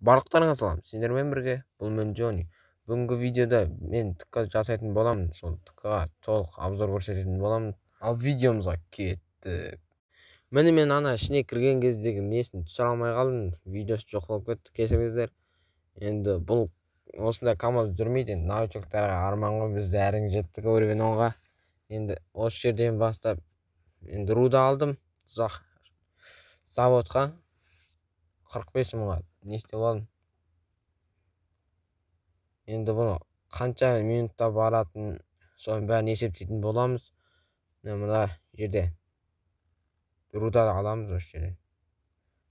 Барлықтарыңа салам. Сендермен бірге бұл мен Джони. Бүгінгі видеода мен ТК жасайтын боламын. Сол ТК толық обзор көрсететін боламын. Ал видеомызға кеттік. Міне мен ана ішіне кірген кездегі несін түсіре алмай қалдым. Видеосы жоқ болып кетті. Кешіріңіздер. Енді бұл осындай КамАЗ жүрмейді. Енді научоктарға арман ғой, біз дәрің жеттік өрген оңға. Енді осы жерден бастап енді руды алдым. Ұзақ заводқа 45 мыңға не істеп алдым. Енді бұны қанша минутта баратын, соның бәрін есептейтін боламыз. Мына жерде руда аламыз, осы жерден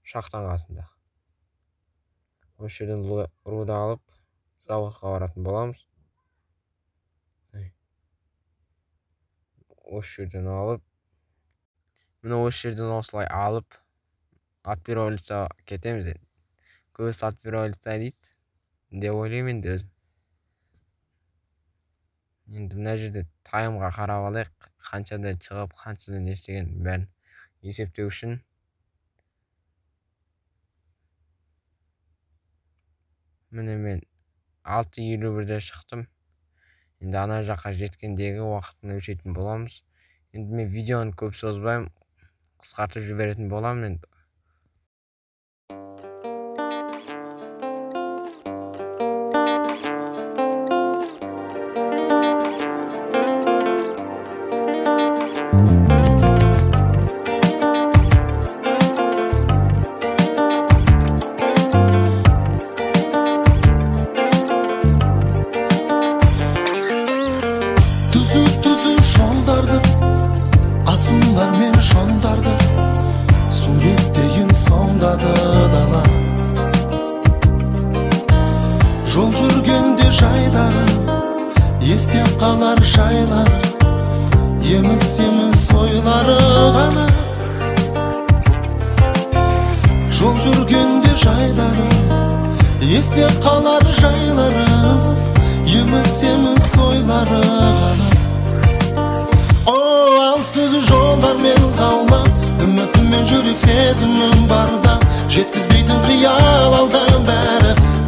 шахтаның қасында. Осы жерден руда алып заводқа баратын боламыз. Осы жерден алып, міне осы жерден осылай алып отпировалицаға кетеміз. Көбісі отпировалица дейді деп ойлаймын енді өзім. Енді мына жерде таймға қарап алайық, қаншада шығып, қаншада не істеген бәрін есептеу үшін. Міне мен 6:51-де шықтым. Енді ана жаққа жеткендегі уақытын өлшейтін боламыз. Енді мен видеоны көп созбаймын, қысқартып жіберетін боламын енді. Түзу жолдарды, асулар мен шондарды суреттейін сомдады дала. Жол жүргенде жайлары, есте қалар жайлар, еміс ойлары ғана. Жол жүргенде жайлары, есте қалар жайлары, еміс ойлары ғана. Алыс түзу жолдар мен заулап, үмітім мен жүрек сезімім барда, жеткізбейтін қиял алда,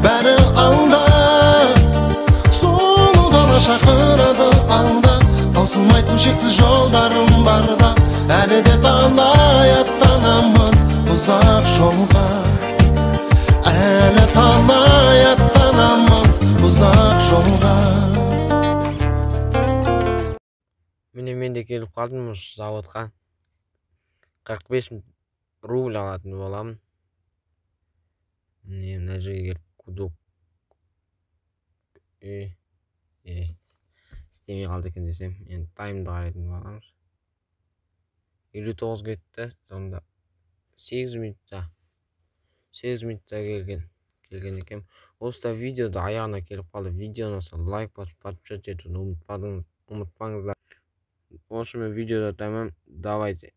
бәрі алда. Сұлу дала шақырады алда, таусылмайтын шексіз жолдарым барда, әлі де талай аттанамыз ұзақ жолға, әлі талай аттанамыз ұзақ жолға. Міне мен де келіп қалдым осы заводқа. 45 рубль алатын боламын. Міне мына жерге келіп кудок істемей қалды екен десем, енді таймды қарайтын боламыз. 59 кетті, сонда 8 минутта келген екен. Осы видеода аяғына келіп қалды. Видеоны лайк басып подписаться етуді ұмытпаңыздар. Осымен видеода тәмам. Давайте.